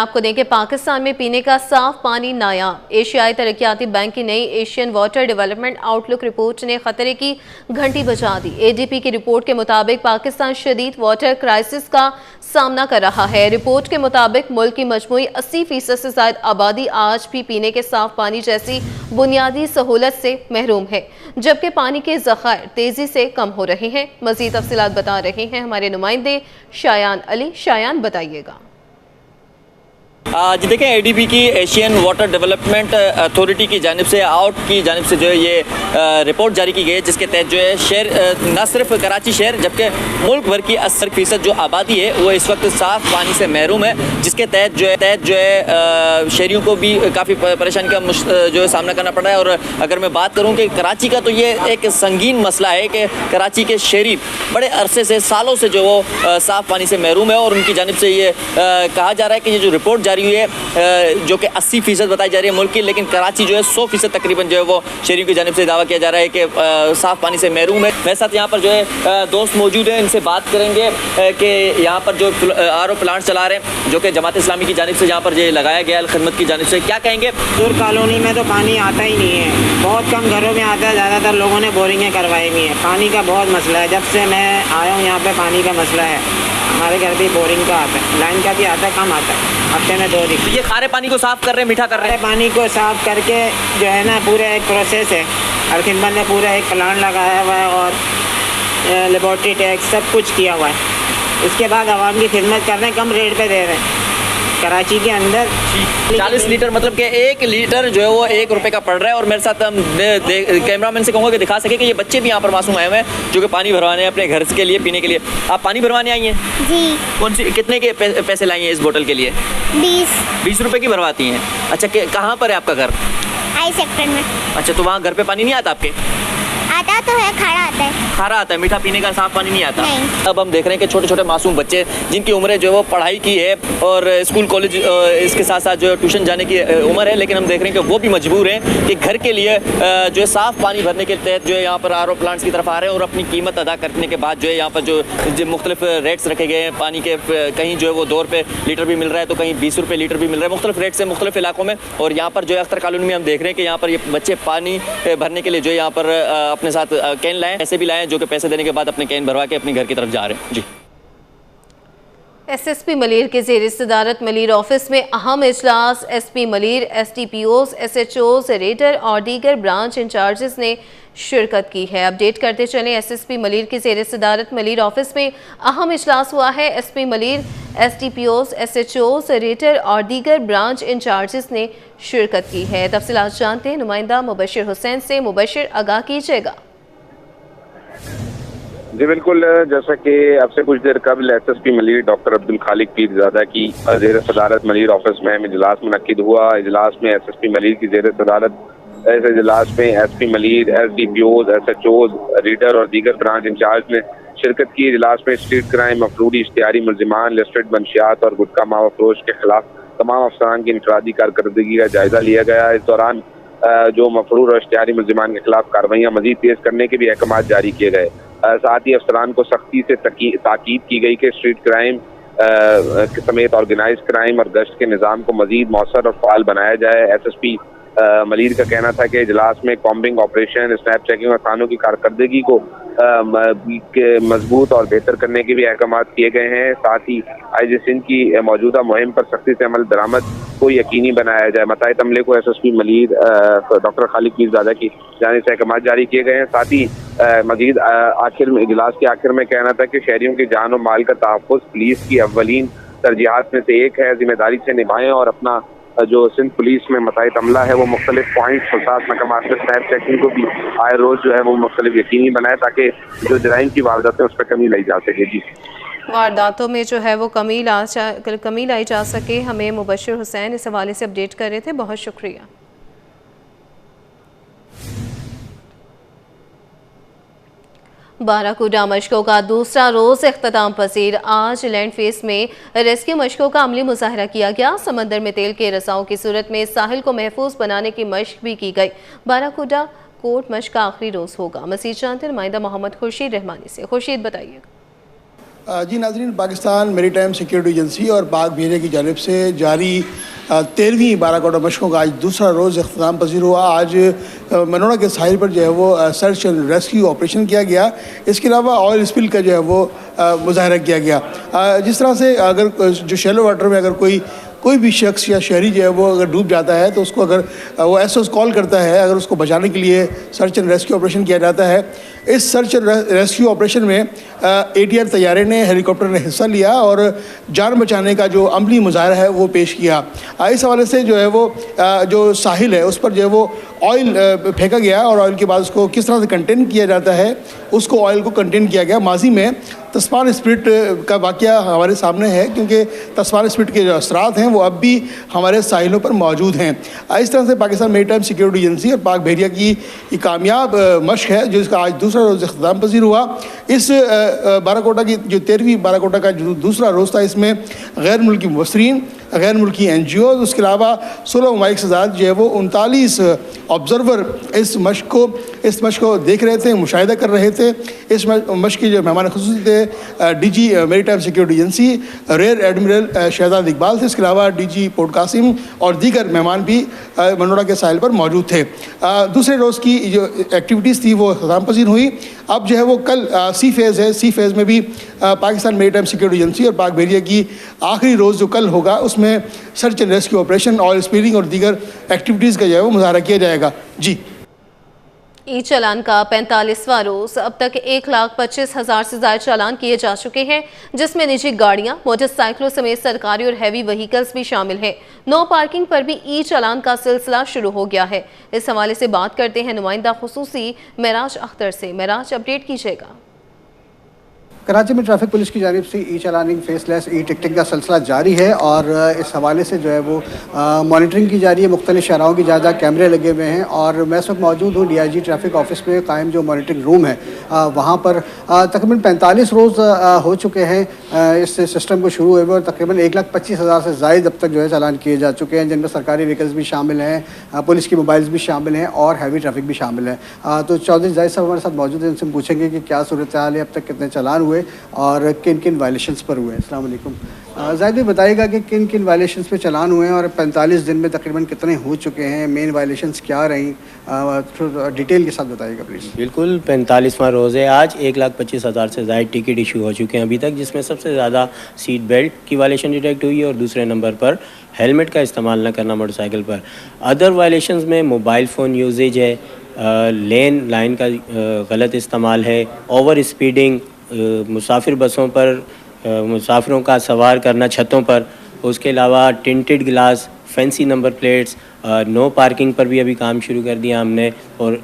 आपको दें कि पाकिस्तान में पीने का साफ पानी नायाब। एशियाई तरक्याती बैंक की नई Asian water development outlook report ने खतरे की घंटी बजा दी। एडीपी की रिपोर्ट के मुताबिक पाकिस्तान शदीद वाटर क्राइसिस का सामना कर रहा है। रिपोर्ट के मुताबिक मुल्क की मजमूई 80% से ज्यादा आबादी आज भी पीने के साफ पानी जैसी बुनियादी सहूलत से महरूम है, जबकि पानी के ज़खायर तेजी से कम हो रहे हैं। मजीद तफसीलात बता रहे हैं हमारे नुमाइंदे शायान अली। शायान, बताइएगा। जी देखें, एडीबी की एशियन वाटर डेवलपमेंट अथॉरिटी की जानिब से जो है ये रिपोर्ट जारी की गई है, जिसके तहत जो है शहर न सिर्फ कराची शहर जबकि मुल्क भर की 80% जो आबादी है वो इस वक्त साफ़ पानी से महरूम है, जिसके तहत जो है शहरियों को भी काफ़ी परेशानी का जो है सामना करना पड़ रहा है। और अगर मैं बात करूँ कि कराची का, तो ये एक संगीन मसला है कि कराची के शहरी बड़े अरसे से, सालों से जो वो साफ़ पानी से महरूम है। और उनकी जानिब से ये कहा जा रहा है कि ये जो रिपोर्ट जारी हुई है जो कि 80% बताई जा रही है मुल्क की, लेकिन कराची जो है 100% तकरीबन जो है वो शहरियों की जानिब से दावा किया जा रहा है कि साफ पानी से महरूम है। मेरे साथ यहाँ पर जो है दोस्त मौजूद हैं, इनसे बात करेंगे कि यहाँ पर जो आरओ प्लांट चला रहे हैं जो कि जमात इस्लामी की जानिब से यहाँ पर ये लगाया गया है, खिदमत की जानिब से, क्या कहेंगे? दूर कॉलोनी में तो पानी आता ही नहीं है, बहुत कम घरों में आता है, ज़्यादातर लोगों ने बोरिंगें करवाई हुई हैं। पानी का बहुत मसला है, जब से मैं आया हूँ यहाँ पे पानी का मसला है। हमारे घर भी बोरिंग का आता है, लाइन का भी आता है, कम आता है, हफ्ते में 2 दिन। ये खारे पानी को साफ कर रहे हैं, मीठा कर रहे हैं? पानी को साफ करके जो है ना, पूरा एक प्रोसेस है। और खिदमत ने पूरा एक प्लांट लगाया हुआ है और लेबॉर्ट्री टैक्स सब कुछ किया हुआ है। इसके बाद आवाम की खिदमत कर रहे हैं, कम रेट पे दे रहे हैं। कराची के अंदर 40 लीटर, मतलब कि 1 लीटर जो है वो 1 रुपये का पड़ रहा है। और मेरे साथ हम कैमरामैन से कहूँगा कि दिखा सके कि ये बच्चे भी यहाँ पर मासूम आए हुए हैं जो कि पानी भरवाने हैं अपने घर के लिए, पीने के लिए। आप पानी भरवाने आई हैं? जी। कौन सी, कितने के पैसे लाई हैं इस बोतल के लिए? 20 रुपये की भरवाती हैं? अच्छा, कहाँ पर है आपका घर? आई सेक्टर में। अच्छा, तो वहाँ घर पे पानी नहीं आता आपके? आता तो है, खारा आता है। खारा आता है, मीठा पीने का साफ पानी नहीं आता? नहीं। अब हम देख रहे हैं कि छोटे छोटे मासूम बच्चे जिनकी उम्र जो है वो पढ़ाई की है और स्कूल कॉलेज इसके साथ साथ जो है ट्यूशन जाने की उम्र है, लेकिन हम देख रहे हैं कि वो भी मजबूर हैं कि घर के लिए जो है साफ़ पानी भरने के तहत जो है यहाँ पर आरओ प्लांट्स की तरफ आ रहे हैं। और अपनी कीमत अदा करने के बाद जो है यहाँ पर जो मुख्तलिफ रेट्स रखे गए हैं पानी के, कहीं जो है वो 2 रुपये लीटर भी मिल रहा है, तो कहीं 20 रुपये लीटर भी मिल रहा है, मुख्तलिफ रेट से मुख्तलिफ इलाकों में। और यहाँ पर जो है अख्तर कॉलोनी में हम देख रहे हैं कि यहाँ पर ये बच्चे पानी भरने के लिए जो है यहाँ पर अपने साथ कैन लाए, ऐसे भी लाए जो कि पैसे देने के बाद अपने कैन भरवा के अपने घर की तरफ जा रहे हैं। जी। एसएसपी मलीर के ज़ेर सदारत मलीर ऑफिस में अहम इजलास। एसपी मलीर, एसडीपीओज, एसएचओज, रेडर और दीगर ब्रांच इंचार्जेस ने शिरकत की है। अपडेट करते चलें, एसएसपी मलीर की ज़ेर सदारत मलीर ऑफिस में अहम इजलास हुआ है। एसपी मलीर, एसडीपीओज, एसएचओज, रेडर और दीगर ब्रांच इंचार्जेस ने शिरकत की है। तफसीलात जानते हैं नुमाइंदा मुबशिर हुसैन से। मुबशिर, आगाह कीजिएगा। जी बिल्कुल, जैसा कि अब से कुछ देर कबल एसएसपी मलीर डॉक्टर अब्दुल खालिक पीरजादा की ज़ेर सदारत मलीर ऑफिस में इजलास मुनक्किद हुआ। इजलास में एसएसपी मलीर की ज़ेर सदारत इस इजलास में एसपी मलीर, एसडीपीओज, एसएचओज, रीडर और दीगर ब्रांच इंचार्ज ने शिरकत की। इजलास में स्ट्रीट क्राइम, मफरूदी इश्तिहारी मुलजिमान, लिस्टेड मंशियात और गुटखा मावा फरोश के खिलाफ तमाम अफसरान की इंफरादी कारकर्दगी का जायजा लिया गया। इस दौरान जो मफरूर और इश्तिहारी मुलजिमान के खिलाफ कार्रवाइयाँ मजीद तेज करने के भी अहकाम जारी किए गए। साथ ही अफसरान को सख्ती से ताकीद की गई कि स्ट्रीट क्राइम समेत ऑर्गेनाइज क्राइम और गश्त के निज़ाम को मजीद मौसर और फाल बनाया जाए। एसएसपी मलीर का कहना था कि इजलास में कॉम्बिंग ऑपरेशन, स्नैप चेकिंग और थानों की कारकर्दगी को मजबूत और बेहतर करने के भी अहकाम किए गए हैं। साथ ही आईजी सिंध की मौजूदा मुहिम पर सख्ती से अमल दरामद को यकीनी बनाया जाए। मताए तमले को एसएसपी मलीर डॉक्टर खालिक पीरजादा की जानिब से अहकाम जारी किए गए हैं। साथ ही मजीद आखिर में इजलास के आखिर में कहना था कि शहरियों की जान और माल का तहफ़्फ़ुज़ पुलिस की अव्वलीन तरजीहात में से एक है। जिम्मेदारी से निभाएं और अपना जो सिंध पुलिस में मताए तमला है वो मुख्तलिफ पॉइंट्स और साथ मकामात में स्नैप चेकिंग को भी आए रोज़ जो है वो मुख्तलिफ यकीनी बनाए ताकि जो जराइम की वारदातें हैं उस पर कमी लाई जा सके। जी, वारदातों में जो है वो कमी लाई जा सके। हमें मुबशिर हुसैन इस हवाले से अपडेट कर रहे थे, बहुत शुक्रिया। बाराकूडा मशकों का दूसरा रोज इख्तिताम पसीर। आज लैंड फेस में रेस्क्यू मशकों का अमली मुजाहरा किया गया। समंदर में तेल के रसाओं की सूरत में साहिल को महफूज बनाने की मशक भी की गई। बाराकूडा कोर्ट मशक का आखिरी रोज होगा। मजीद जानते नुमाइंदा मोहम्मद खुर्शीद रहमानी से। खुर्शीद, बताइएगा। जी नाज़रीन, पाकिस्तान मेरीटाइम सिक्योरिटी एजेंसी और पाक भेजे की जानिब से जारी 13वीं बाराकोटा मशकों का आज दूसरा रोज़ अख्ताम पजीर हुआ। आज मनोड़ा के साहिल पर जो है वो सर्च एंड रेस्क्यू ऑपरेशन किया गया। इसके अलावा ऑयल स्पिल का जो है वो मुजाहरा किया गया। जिस तरह से अगर जो शैलो वाटर में अगर कोई भी शख्स या शहरी जो है वो अगर डूब जाता है तो उसको अगर वो SOS कॉल करता है, अगर उसको बचाने के लिए सर्च एंड रेस्क्यू ऑपरेशन किया जाता है। इस सर्च एंड रेस्क्यू ऑपरेशन में ATR तैयारे ने, हेलीकॉप्टर ने हिस्सा लिया और जान बचाने का जो अमली मुजाहरा है वो पेश किया। इस हवाले से जो है वो जो साहिल है उस पर जो है वो ऑयल फेंका गया और ऑयल के बाद उसको किस तरह से कंटेन किया जाता है, उसको ऑयल को कंटेन किया गया। माजी में तस्मान स्पिरिट का वाक़या हमारे सामने है, क्योंकि तस्मान स्पिरिट के जो असरात हैं वो अब भी हमारे साहिलों पर मौजूद हैं। इस तरह से पाकिस्तान मेरीटाइम सिक्योरिटी एजेंसी और पाक बहरिया की ये कामयाब मशक है जो इसका आज दूसरा रोज़ अख्ताम पजीर हुआ। इस बाराकोटा की जो 13वीं बाराकोटा का जो दूसरा रोज़ था, इसमें गैर मुल्की मुबसरीन, गैर मुल्की NGO, उसके अलावा 16 ममालिक से ज़्यादा जो है वो 39 ऑब्ज़र्वर इस मशक को देख रहे थे, मुशाहिदा कर रहे थे। इस मशक के जो मेहमान खुसूसी थे DG maritime security agency rear admiral Shahzad Iqbal थे। इसके अलावा DG पोर्ट कासिम और दीगर मेहमान भी मनोड़ा के साहिल पर मौजूद थे। दूसरे रोज़ की जो एक्टिविटीज़ थी वो अख्ताम पजीर हुई। अब जो है वो कल सी फेज़ है। सी फेज़ में भी पाकिस्तान मेरीटाइम सिक्योरिटी एजेंसी और पाक बहरिया की आखिरी रोज़ जो कल होगा उसमें search and rescue operation, oil spilling और दीगर एक्टिविटीज़ का जो है वो मुजाहरा किया जाएगा। जी, ई चालान का 45वां रोज। अब तक 1,25,000 से ज्यादा चालान किए जा चुके हैं, जिसमें निजी गाड़ियां, मोटरसाइकिलों समेत सरकारी और हैवी व्हीकल्स भी शामिल हैं। नो पार्किंग पर भी ई चालान का सिलसिला शुरू हो गया है। इस हवाले से बात करते हैं नुमाइंदा खुसूसी मेराज अख्तर से। मेराज, अपडेट कीजिएगा। कराची में ट्रैफिक पुलिस की जानिब से ई चालानिंग, फेसलेस ई टिकटिंग का सिलसिला जारी है और इस हवाले से जो है वो मॉनिटरिंग की जा रही है। मुख्तलिफ शहरों की ज़्यादा कैमरे लगे हुए हैं और मैं इस वक्त मौजूद हूँ DIG ट्रैफिक ऑफिस में कायम जो मॉनिटरिंग रूम है वहाँ पर। तकरीबन 45 रोज़ हो चुके हैं इस सिस्टम को शुरू हुए और तकरीबन 1,25,000 से ज़ायद अब तक जो है चालान किए जा चुके हैं, जिनमें सरकारी व्हीकल्स भी शामिल हैं, पुलिस की मोबाइल्स भी शामिल हैं और हैवी ट्रैफिक भी शामिल है। तो चौधरी जाहिद साहब हमारे साथ मौजूद हैं, इनसे पूछेंगे कि क्या सूरत हाल है, अब तक कितने चालान हुए और किन किन वायलेशंस पर हुए हैं। अस्सलाम वालेकुम। जाहिद भाई, बताइएगा कि किन किन वायलेशंस पे चालान हुए हैं और 45 दिन में तकरीबन कितने हो चुके हैं, मेन वायलेशंस क्या रही, डिटेल के साथ बताइएगा प्लीज़। बिल्कुल, 45वां रोज़ है आज। 1,25,000 से ज़्यादा टिकट इशू हो चुके हैं अभी तक, जिसमें सबसे ज़्यादा सीट बेल्ट की वायलेशन डिटेक्ट हुई है और दूसरे नंबर पर हेलमेट का इस्तेमाल न करना मोटरसाइकिल पर। अदर वायलेशंस में मोबाइल फ़ोन यूजेज है, लाइन का गलत इस्तेमाल है, ओवर स्पीडिंग, मुसाफिर बसों पर मुसाफिरों का सवार करना छतों पर, उसके अलावा tinted glass, fancy number plates, no parking पर भी अभी काम शुरू कर दिया हमने और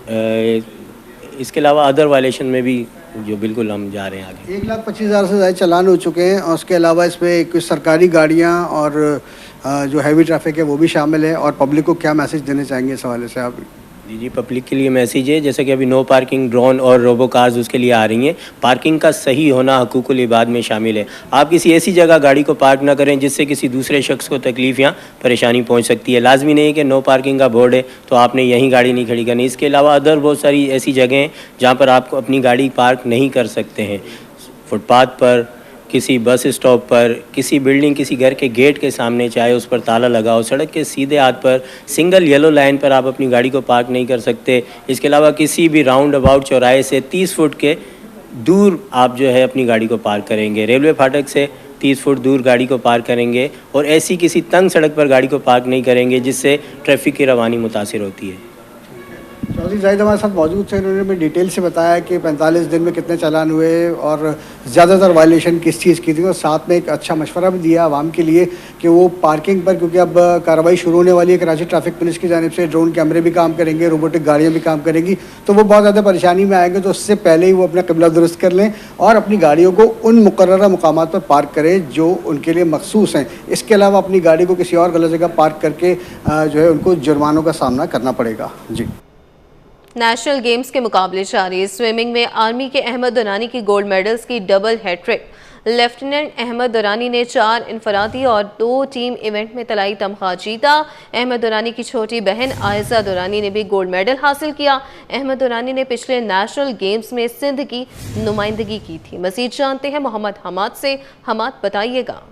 इसके अलावा अदर वायलेशन में भी जो बिल्कुल हम जा रहे हैं आगे। 1,25,000 से ज़्यादा चालान हो चुके हैं और उसके अलावा इसमें कुछ सरकारी गाड़ियाँ और जो हैवी ट्रैफिक है वो भी शामिल है। और पब्लिक को क्या मैसेज देने चाहेंगे इस हवाले से आप? जी, पब्लिक के लिए मैसेज है, जैसे कि अभी नो पार्किंग ड्रोन और रोबो कार्स उसके लिए आ रही हैं। पार्किंग का सही होना हकूकुल इबाद में शामिल है। आप किसी ऐसी जगह गाड़ी को पार्क ना करें जिससे किसी दूसरे शख्स को तकलीफ या परेशानी पहुंच सकती है। लाजमी नहीं है कि नो पार्किंग का बोर्ड है तो आपने यहीं गाड़ी नहीं खड़ी करनी। इसके अलावा अदर बहुत सारी ऐसी जगह हैं जहाँ पर आप अपनी गाड़ी पार्क नहीं कर सकते हैं। फुटपाथ पर, किसी बस स्टॉप पर, किसी बिल्डिंग, किसी घर के गेट के सामने, चाहे उस पर ताला लगा हो, सड़क के सीधे हाथ पर, सिंगल येलो लाइन पर आप अपनी गाड़ी को पार्क नहीं कर सकते। इसके अलावा किसी भी राउंड अबाउट चौराहे से 30 फुट के दूर आप जो है अपनी गाड़ी को पार्क करेंगे। रेलवे फाटक से 30 फुट दूर गाड़ी को पार्क करेंगे और ऐसी किसी तंग सड़क पर गाड़ी को पार्क नहीं करेंगे जिससे ट्रैफिक की रवानी मुतासिर होती है। चौधरी जाहिद हमारे साथ मौजूद थे, उन्होंने भी डिटेल से बताया कि 45 दिन में कितने चालान हुए और ज़्यादातर वायलेशन किस चीज़ की थी और साथ में एक अच्छा मशवरा भी दिया आवाम के लिए कि वो पार्किंग पर, क्योंकि अब कार्रवाई शुरू होने वाली है कराची ट्रैफिक पुलिस की जानिब से, ड्रोन कैमरे भी काम करेंगे, रोबोटिक गाड़ियाँ भी काम करेंगी, तो वो बहुत ज़्यादा परेशानी में आएंगे। तो उससे पहले ही वो अपना क़िबला दुरुस्त कर लें और अपनी गाड़ियों को उन मुकर्ररा मुकामात पर पार्क करें जो उनके लिए मखसूस हैं। इसके अलावा अपनी गाड़ी को किसी और गलत जगह पार्क करके जो है उनको जुर्मानों का सामना करना पड़ेगा। जी। नेशनल गेम्स के मुकाबले जारी। स्विमिंग में आर्मी के अहमद दुनानी की गोल्ड मेडल्स की double hattrick. Lieutenant Ahmed Durani ने 4 इनफरादी और 2 टीम इवेंट में तलाई तमगा जीता। अहमद दुरानी की छोटी बहन आयजा दुरानी ने भी गोल्ड मेडल हासिल किया। अहमद दुरानी ने पिछले नेशनल गेम्स में सिंध की नुमाइंदगी की थी। मजीद जानते हैं मोहम्मद हमाद से। हमाद, बताइएगा।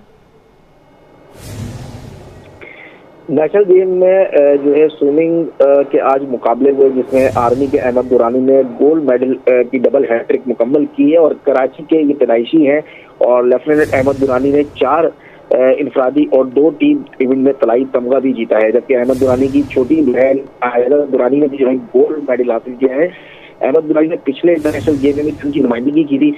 नेशनल गेम में जो है स्विमिंग के आज मुकाबले हुए, जिसमें आर्मी के अहमद दुरानी ने गोल्ड मेडल की डबल हैट्रिक मुकम्मल की है और कराची के ये पैदाइशी हैं। और लेफ्टिनेंट अहमद दुरानी ने 4 इनफरादी और 2 टीम इवेंट में तलाई तमगा भी जीता है, जबकि अहमद दुरानी की छोटी बहन आयदा दुरानी ने भी जो है गोल्ड मेडल हासिल किया है। अहमद दुरानी ने पिछले इंटरनेशनल गेम में भी सिंध की नुमाइंदगी की थी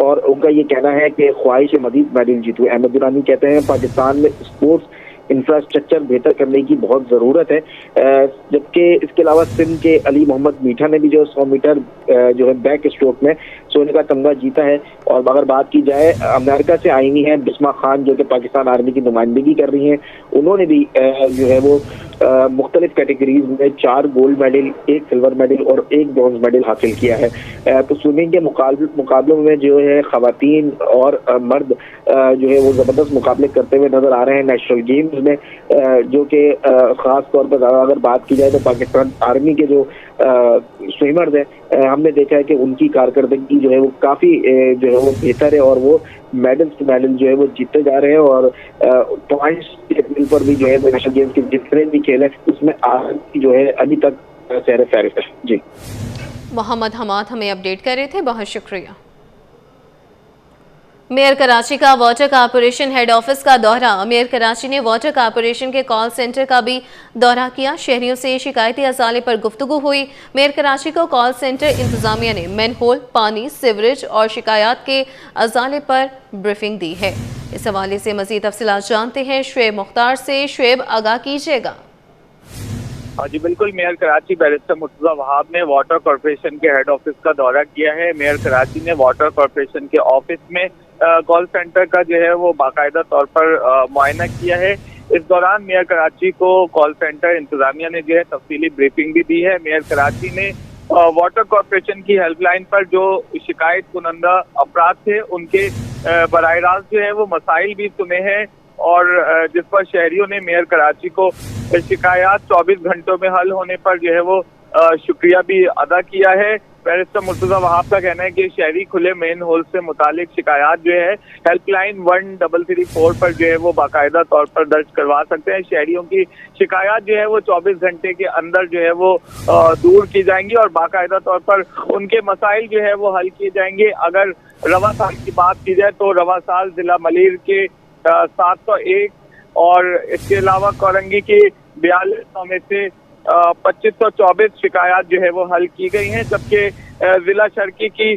और उनका ये कहना है कि ख्वाहिश है मजीद मेडल जीतूं। अहमद दुरानी कहते हैं पाकिस्तान में स्पोर्ट्स इंफ्रास्ट्रक्चर बेहतर करने की बहुत ज़रूरत है, जबकि इसके अलावा सिंध के अली मोहम्मद मीठा ने भी जो 100 मीटर जो है बैक स्ट्रोक में सोने का तमगा जीता है। और अगर बात की जाए अमेरिका से आई हुई हैं बिस्मा खान, जो कि पाकिस्तान आर्मी की नुमाइंदगी कर रही हैं, उन्होंने भी जो है वो मुख्तलिफ कैटेगरीज में 4 गोल्ड मेडल, 1 सिल्वर मेडल और 1 ब्रॉन्ज मेडल हासिल किया है। तो स्विमिंग के मुकाबलों में जो है खवातीन और मर्द जो है वो ज़बरदस्त मुकाबले करते हुए नजर आ रहे हैं नेशनल गेम्स में, जो कि ख़ास तौर पर अगर बात की जाए तो पाकिस्तान आर्मी के जो स्विमर्स हैं, हमने देखा है कि उनकी कारकर्दगी जो है वो काफ़ी जो है वो बेहतर है और वो मेडल जो है वो जीतते जा रहे हैं। और पॉइंट्स के लेवल पर भी जो है नेशनल गेम्स के जितने भी खेल है उसमें आर्मी जो है अभी तक सैर फहरिस्त है। जी, मोहम्मद हमाद हमें अपडेट कर रहे थे, बहुत शुक्रिया। मेयर कराची का वाटर कॉरपोरेशन हेड ऑफिस का दौरा। मेयर कराची ने वाटर कॉरपोरेशन के कॉल सेंटर का भी दौरा किया। शहरियों से शिकायती असाले पर गुफ्तगू हुई। मेयर कराची को कॉल सेंटर इंतजामिया ने मैनहोल, पानी, सीवरेज और शिकायत के असाले पर ब्रीफिंग दी है। इस हवाले से मजीद तफसीलात जानते हैं शुएब मुख्तार से। शुएब, आगाह कीजिएगा। जी बिल्कुल, मेयर कराची बैरिस्टर मुर्तजा वहाब ने वाटर कॉरपोरेशन के हेड ऑफिस का दौरा किया है। मेयर कराची ने वाटर कॉरपोरेशन के ऑफिस में कॉल सेंटर का जो है वो बाकायदा तौर पर मुआयना किया है। इस दौरान मेयर कराची को कॉल सेंटर इंतजामिया ने जो है तफसीली ब्रीफिंग भी दी है। मेयर कराची ने वाटर कॉरपोरेशन की हेल्पलाइन पर जो शिकायत कुनंदा अफराद थे उनके बराह रास्त जो है वो मसाइल भी सुने हैं और जिस पर शहरियों ने मेयर कराची को शिकायत 24 घंटों में हल होने पर जो है वो शुक्रिया भी अदा किया है। बैरिस्टर मुर्तजा वहाब का कहना है कि शहरी खुले मेन होल से मुतालिक शिकायत जो है हेल्पलाइन 1334 पर जो है वो बाकायदा तौर पर दर्ज करवा सकते हैं। शहरियों की शिकायत जो है वो 24 घंटे के अंदर जो है वो दूर की जाएंगी और बाकायदा तौर पर उनके मसाइल जो है वो हल किए जाएंगे। अगर रवा साल की बात की जाए तो रवा साल जिला मलीर के 701 और इसके अलावा कोरंगी की 4200 में से 2524 शिकायत जो है वो हल की गई हैं, जबकि जिला शर्की की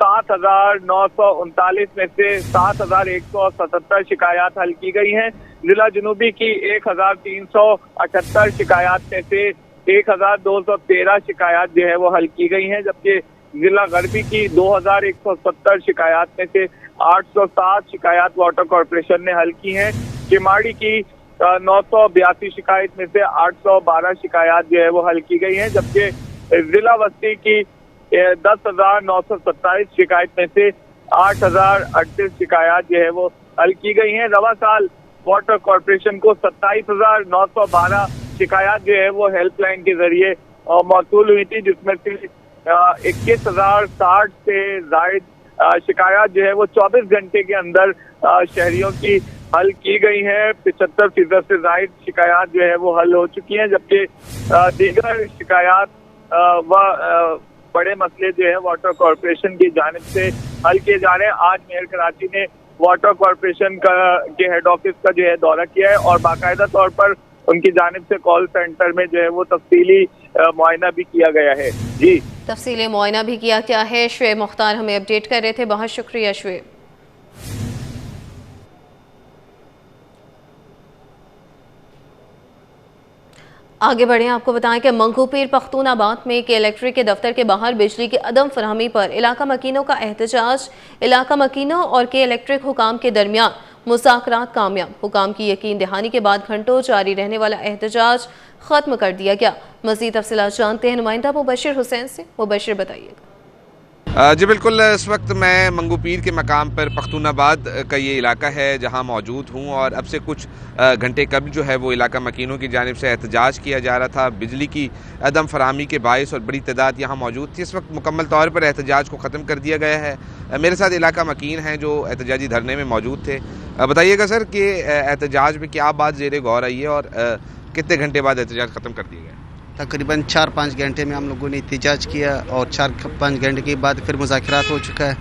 7939 में से 7177 शिकायत हल की गई हैं। जिला जुनूबी की 1378 शिकायत में से 1213 शिकायत जो है वो हल की गई हैं, जबकि जिला गरबी की 2170 शिकायत में से 807 शिकायत वाटर कॉरपोरेशन ने हल की हैं। किमाड़ी की 982 शिकायत में से 812 शिकायत जो है वो हल की गई हैं, जबकि जिला वस्ती की 10,927 शिकायत में से 8,038 शिकायत जो है वो हल की गई हैं। रवा साल वाटर कॉरपोरेशन को 27,912 शिकायत जो है वो हेल्पलाइन के जरिए मौसूल हुई थी, जिसमें से 21,060 से जायद शिकायत जो है वो 24 घंटे के अंदर शहरियों की हल की गई है। 75% से जायद शिकायत जो है वो हल हो चुकी हैं, जबकि दीगर शिकायत व बड़े मसले जो है वाटर कॉरपोरेशन की जानिब से हल किए जा रहे हैं। आज मेयर कराची ने वाटर कॉरपोरेशन के हेड ऑफिस का जो है दौरा किया है और बाकायदा तौर पर उनकी जानिब से कॉल सेंटर में जो है वो तफसीली मुआयना भी किया गया है। जी, तफसीली मुआयना भी किया क्या है। शुएब मुख्तार हमें अपडेट कर रहे थे, बहुत शुक्रिया शुएब। आगे बढ़े, आपको बताएं कि मंगूपीर पख्तूनाबाद में के इलेक्ट्रिक के दफ्तर के बाहर बिजली की अदम फरहमी पर इलाका मकीनों का एहतजाज। इलाका मकीनों और के इलेक्ट्रिक हुकाम के दरमियान मुज़ाकरात कामयाब। हुकाम की यकीन दहानी के बाद घंटों जारी रहने वाला एहतजाज ख़त्म कर दिया गया। मज़ीद तफसीलात जानते हैं नुमाइंदा मुबशिर हुसैन से। मुबशिर, बताइएगा। जी बिल्कुल, इस वक्त मैं मंगू पीर के मकाम पर पख्तूनाबाद का ये इलाका है जहाँ मौजूद हूँ और अब से कुछ घंटे कबल जो है वो इलाका मकीनों की जानिब से एहतजाज किया जा रहा था। बिजली की अदम फराहमी के बायस और बड़ी तादाद यहाँ मौजूद थी। इस वक्त मुकम्मल तौर पर एहतजाज को ख़त्म कर दिया गया है। मेरे साथ इलाका मकीन हैं जो एहतजाजी धरने में मौजूद थे। बताइएगा सर कि एहतजाज में क्या बात ज़ेर गौर आई है और कितने घंटे बाद एहतजाज ख़त्म कर दिया गया? तकरीबन 4-5 घंटे में हम लोगों ने एहतजाज किया और 4-5 घंटे के बाद फिर मुज़ाकरात हो चुका है,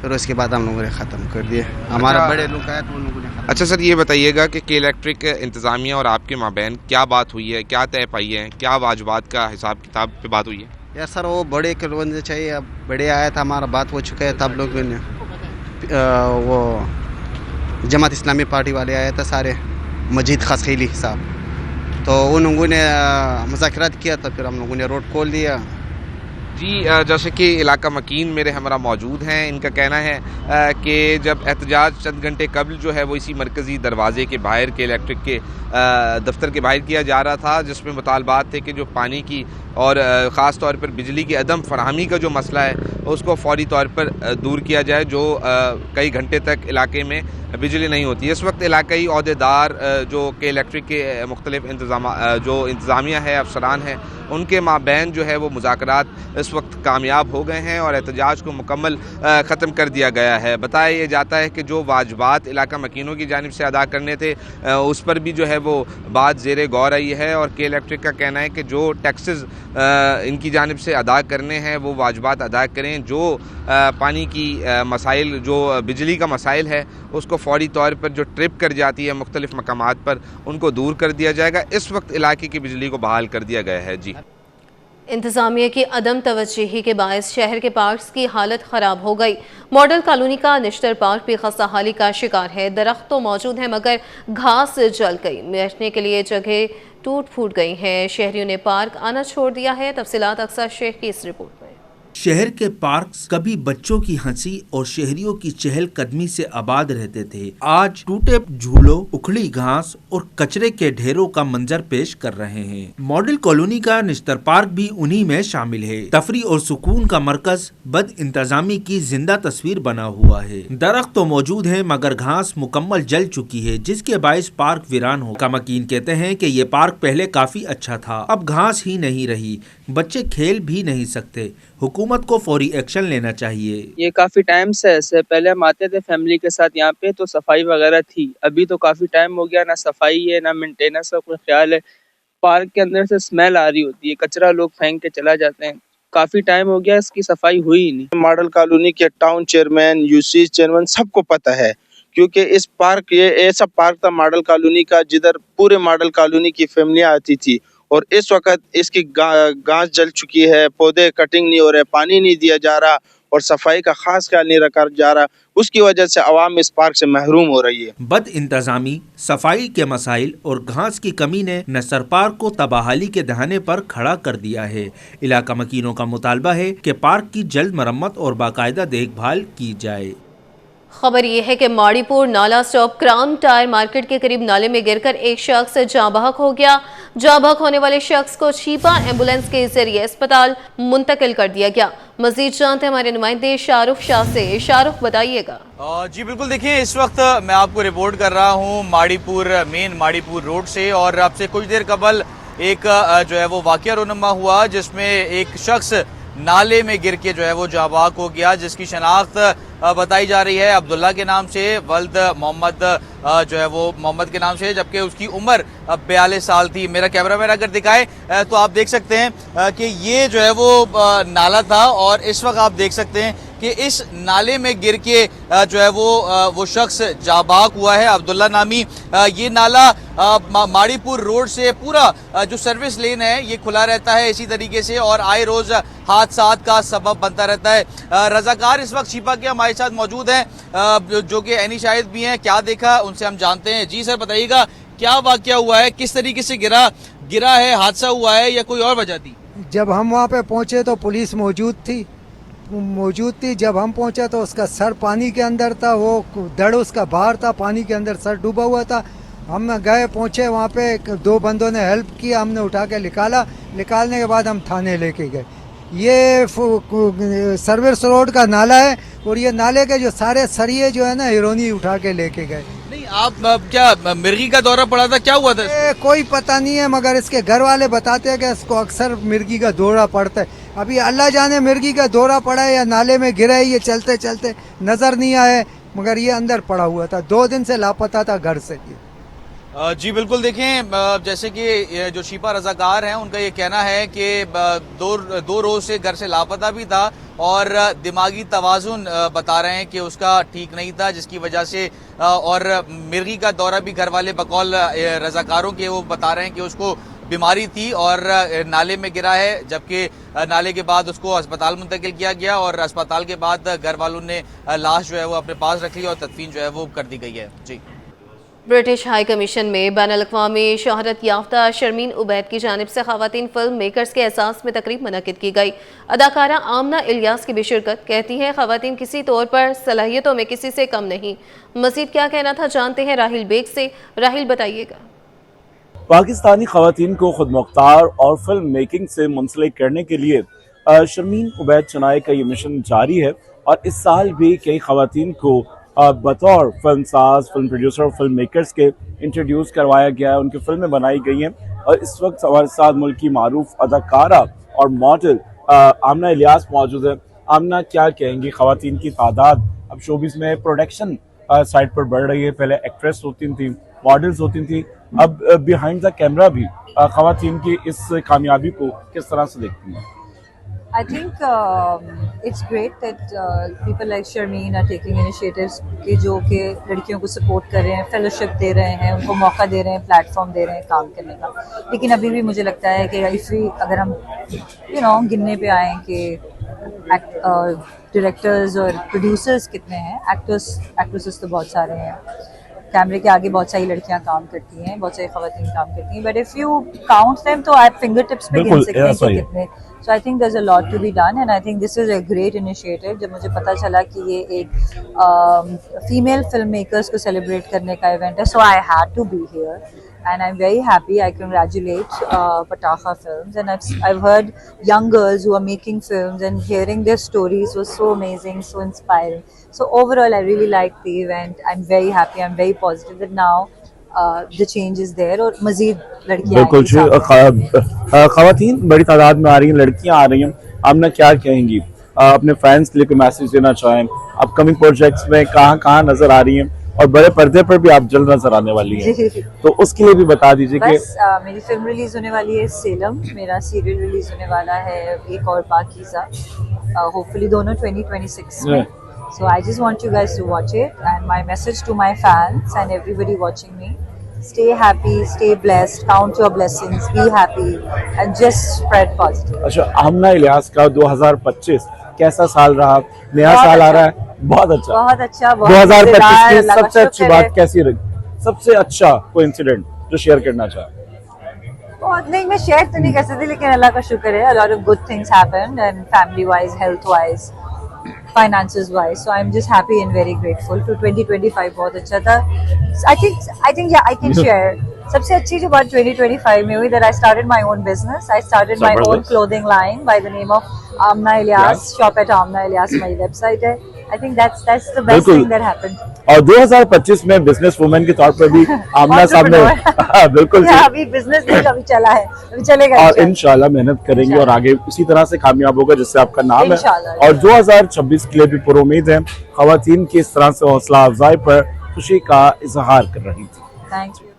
फिर उसके बाद हम लोगों ने ख़त्म कर दिया। हमारा बड़े लोग आए तो उन लोगों ने। अच्छा सर, ये बताइएगा कि के इलेक्ट्रिक इंतज़ामिया और आपके माबैन क्या बात हुई है, क्या तय पाई है, क्या वाजबात का हिसाब किताब पे बात हुई है? यार सर, वो बड़े के लोगों ने चाहिए, अब बड़े आया था, हमारा बात हो चुका है। तब लोगों ने वो जमात इस्लामी पार्टी वाले आए थे सारे, मजीद खसखीली साहब, तो उन लोगों ने मुज़ाकरात किया था, फिर हम लोगों ने रोड खोल दिया। जी, जैसे कि इलाका मकीन मेरे हमरा मौजूद हैं, इनका कहना है कि जब एहतजाज चंद घंटे कबल जो है वो इसी मरकज़ी दरवाज़े के बाहर के इलेक्ट्रिक के दफ्तर के बाहर किया जा रहा था, जिसमें मुतालबात थे कि जो पानी की और ख़ास तौर पर बिजली की अदम फराहमी का जो मसला है उसको फौरी तौर पर दूर किया जाए, जो कई घंटे तक इलाके में बिजली नहीं होती। इस वक्त इलाकई अहदेदार जो कि इलेक्ट्रिक के मुख्तलिफ जो इंतज़ामिया है, अफसरान हैं, उनके माबैन जो है वो मुज़ाकरात इस वक्त कामयाब हो गए हैं और एहतजाज को मुकम्मल ख़त्म कर दिया गया है। बताया ये जाता है कि जो वाजबात इलाका मकीनों की जानिब से अदा करने थे उस पर भी जो है वो बात ज़ेर गौर आई है और के इलेक्ट्रिक का कहना है कि जो टैक्सेस इनकी जानिब से अदा करने हैं वो वाजबात अदा करें, जो पानी की मसाइल, जो बिजली का मसाइल है उसको फौरी तौर पर जो ट्रिप कर जाती है मुख्तलिफ मकामात पर उनको दूर कर दिया जाएगा। इस वक्त इलाके की बिजली को बहाल कर दिया गया है। जी, इंतज़ामिया की अदम तवज्जुही के बायस शहर के पार्क्स की हालत ख़राब हो गई। मॉडल कॉलोनी का निश्तर पार्क भी खस्ताहाली का शिकार है। दरख्त तो मौजूद है मगर घास जल गई, बैठने के लिए जगह टूट फूट गई है। शहरियों ने पार्क आना छोड़ दिया है। तफसीलात अक्सर शेख की इस रिपोर्ट में। शहर के पार्क्स कभी बच्चों की हंसी और शहरियों की चहल कदमी से आबाद रहते थे, आज टूटे झूलों, उखड़ी घास और कचरे के ढेरों का मंजर पेश कर रहे हैं। मॉडल कॉलोनी का निश्तर पार्क भी उन्हीं में शामिल है। तफरी और सुकून का मरकज बद इंतजामी की जिंदा तस्वीर बना हुआ है। दरख्त तो मौजूद है मगर घास मुकम्मल जल चुकी है, जिसके बायस पार्क वीरान हो। कामकीन कहते हैं कि ये पार्क पहले काफी अच्छा था, अब घास ही नहीं रही, बच्चे खेल भी नहीं सकते। हुकूमत को फौरी एक्शन लेना चाहिए। ये काफी टाइम से ऐसे, पहले हम आते थे फैमिली के साथ यहाँ पे तो सफाई वगैरह थी, अभी तो काफी टाइम हो गया, ना सफाई है ना मेंटेनेंस का कोई ख्याल है। पार्क के अंदर से स्मेल आ रही होती है, कचरा लोग फेंक के चला जाते हैं, काफी टाइम हो गया, इसकी सफाई हुई ही नहीं। मॉडल कॉलोनी के टाउन चेयरमैन, यूसी चेयरमैन सबको पता है, क्योंकि इस पार्क, ये ऐसा पार्क था मॉडल कॉलोनी का जिधर पूरे मॉडल कॉलोनी की फैमिलियां आती थी और इस वक्त इसकी घास जल चुकी है, पौधे कटिंग नहीं हो रहे, पानी नहीं दिया जा रहा और सफाई का खास ख्याल नहीं रखा जा रहा। उसकी वजह से आवाम इस पार्क से महरूम हो रही है। बद इंतजामी, सफाई के मसाइल और घास की कमी ने नसर पार्क को तबाहाली के दहाने पर खड़ा कर दिया है। इलाका मकीनों का मुतालबा है कि पार्क की जल्द मरम्मत और बाकायदा देखभाल की जाए। खबर यह है कि माड़ीपुर नाला स्टॉप क्राउन टायर मार्केट के करीब नाले में गिरकर एक शख्स जाँ बहक हो गया। जाँ बहक होने वाले शख्स को छीपा एम्बुलेंस के जरिए अस्पताल मुंतकिल कर दिया गया। मजीद जानते हैं हमारे नुमाइंदे शाहरुख शाह से। शाहरुख, बताइएगा। जी बिल्कुल, देखिए इस वक्त मैं आपको रिपोर्ट कर रहा हूँ मेन माड़ीपुर रोड से और आपसे कुछ देर कबल एक जो है वो वाकया रोनुमा हुआ जिसमें एक शख्स नाले में गिर के जो है वो जाँ बहक हो गया, जिसकी शनाख्त बताई जा रही है अब्दुल्ला के नाम से, वल्द मोहम्मद जो है वो मोहम्मद के नाम से, जबकि उसकी उम्र 42 साल थी। मेरा कैमरामैन अगर दिखाए तो आप देख सकते हैं कि ये जो है वो नाला था और इस वक्त आप देख सकते हैं कि इस नाले में गिर के जो है वो शख्स जाँ बहक हुआ है, अब्दुल्ला नामी। ये नाला माड़ीपुर रोड से पूरा जो सर्विस लेन है ये खुला रहता है इसी तरीके से और आए रोज हादसात का सबब बनता रहता है। रजाकार इस वक्त छिपा के हमारे साथ मौजूद हैं जो कि एनी शाहिद भी हैं। क्या देखा उनसे हम जानते हैं। जी सर, बताइएगा क्या वाकया हुआ है, किस तरीके से गिरा है, हादसा हुआ है या कोई और वजह थी? जब हम वहाँ पे पहुँचे तो पुलिस मौजूद थी। जब हम पहुँचे तो उसका सर पानी के अंदर था, वो धड़ उसका बाहर था, पानी के अंदर सर डूबा हुआ था। हम गए, पहुँचे वहाँ पे, दो बंदों ने हेल्प किया, हमने उठा के निकालने के बाद हम थाने लेके गए। ये सर्विस रोड का नाला है और ये नाले के जो सारे सरिये जो है ना हिरोनी उठा के लेके गए। नहीं आप क्या मिर्गी का दौरा पड़ा था, क्या हुआ था? कोई पता नहीं है, मगर इसके घर वाले बताते हैं कि इसको अक्सर मिर्गी का दौरा पड़ता है। अभी अल्लाह जाने मिर्गी का दौरा पड़ा है या नाले में गिरा है, ये चलते चलते नजर नहीं आए, मगर ये अंदर पड़ा हुआ था, 2 दिन से लापता था घर से। जी बिल्कुल, देखें जैसे कि जो शिपा रजाकार हैं उनका ये कहना है कि दो रोज से घर से लापता भी था और दिमागी तवाजुन बता रहे हैं कि उसका ठीक नहीं था, जिसकी वजह से और मिर्गी का दौरा भी घर वाले बकौल रजाकारों के वो बता रहे हैं कि उसको बीमारी थी और नाले में गिरा है, जबकि नाले के बाद उसको अस्पताल मुंतकिल किया गया और अस्पताल के बाद घर वालों ने लाश जो है वो अपने पास रख ली और तदफीन जो है वो कर दी गई है। जी। ब्रिटिश हाई कमीशन में बैनुल-अक़वामी शोहरत याफ्ता शर्मीन उबैद की जानिब से ख़वातीन फिल्म मेकर्स के एहसास में तकरीब मुनक़िद की गई। अदाकारा आमना इलियास की बेशिरकत, कहती हैं ख़वातीन किसी तौर पर सलाहियतों में किसी से कम नहीं। मज़ीद क्या कहना था जानते हैं राहिल बेग से। राहिल बताइएगा। पाकिस्तानी ख़वातीन को खुद मुख्तार और फिल्म मेकिंग से मुंसलिक करने के लिए शर्मीन उबैद चनाए का ये मिशन जारी है और इस साल भी कई ख़वातीन को बतौर फिल्म साज, फिल्म प्रोड्यूसर और फिल्म मेकर्स के इंट्रोड्यूस करवाया गया है, उनकी फिल्में बनाई गई हैं। और इस वक्त हमारे साथ मुल्क की मारूफ अदाकारा और मॉडल आमना इलियास मौजूद है। आमना, क्या कहेंगी, ख़वातीन की तादाद अब शोबिस में प्रोडक्शन साइड पर बढ़ रही है, पहले एक्ट्रेस होती थी, मॉडल्स होती थी, अब बिहाइंड द कैमरा भी ख़वातीन की इस कामयाबी को किस तरह से देखती हैं? I think it's great that people like Sharmeen are taking initiatives कि जो कि लड़कियों को सपोर्ट कर रहे हैं, फेलोशिप दे रहे हैं, उनको मौका दे रहे हैं, प्लेटफॉर्म दे रहे हैं काम करने का। लेकिन अभी भी मुझे लगता है कि अगर हम गिनने पे आए कि डायरेक्टर्स और प्रोड्यूसर्स कितने हैं, एक्ट्रेसेस तो बहुत सारे हैं, कैमरे के आगे बहुत सारी लड़कियां काम करती हैं, बहुत सारी ख़वातीन काम करती हैं, but if you count them तो आप फिंगर टिप्स पे गिन सकते हैं कि कितने। So I think there's a lot to be done and I think this is a great initiative। जब मुझे पता चला कि ये एक फीमेल फिल्म मेकर्स को सेलिब्रेट करने का इवेंट है, so I had to be here and I'm very happy। I congratulate Pataha Films and I've heard young girls who are making films and hearing their stories was so amazing, so inspiring। So overall I really liked the event। I'm very happy, I'm very positive that now the change is there और मजीद लड़कियां बिल्कुल ख़वातीन बड़ी तादाद में आ रही हैं, लड़कियां आ रही हैं। आपने क्या कहेंगी, अपने फैंस के लिए कोई मैसेज देना चाहें? अपकमिंग प्रोजेक्ट्स में कहाँ नजर आ रही हैं और बड़े पर्दे पर भी आप जल्द नजर आने वाली हैं, तो उसके लिए भी बता दीजिए। कि मेरी फिल्म रिलीज होने वाली है सेलम, मेरा सीरियल रिलीज होने वाला है एक और पाकीज़ा, होपफुली दोनों 2026 में। So I just want you guys to watch it and my message to my fans and everybody watching me, stay happy, stay blessed, count your blessings, be happy and just spread positive। अच्छा, आमना इलियास का 2025 कैसा साल रहा? नया साल आ रहा है, बहुत अच्छा 2025 की सबसे अच्छी बात कैसी रही? सबसे अच्छा कोई इंसिडेंट जो शेयर करना चाहे? बहुत नहीं, मैं शेयर तो नहीं कर सकती, लेकिन अल्लाह का शुक्र है, a lot of good things happened and family wise, health wise, finances wise, so I'm just happy and very grateful to 2025 बहुत अच्छा था। I think yeah, I can share। सबसे अच्छी जो बात 2025 में हुई that I started my own business। I started my own clothing line by the name of Amna Ilyas, shop at Amna Ilyas, my website है। I think that's the best thing that happened। और 2025 में business women के तौर पर भी आमना साहब ने बिल्कुल अभी बिजनेस नहीं अभी चला है, अभी चलेगा और इंशाल्लाह मेहनत करेंगे और आगे उसी तरह से कामयाब होगा जिससे आपका नाम है। और 2026 के लिए भी पूरी उम्मीद है। ख़वातीन की इस तरह से हौसला अफजाई पर खुशी का इजहार कर रही थी। Thank you.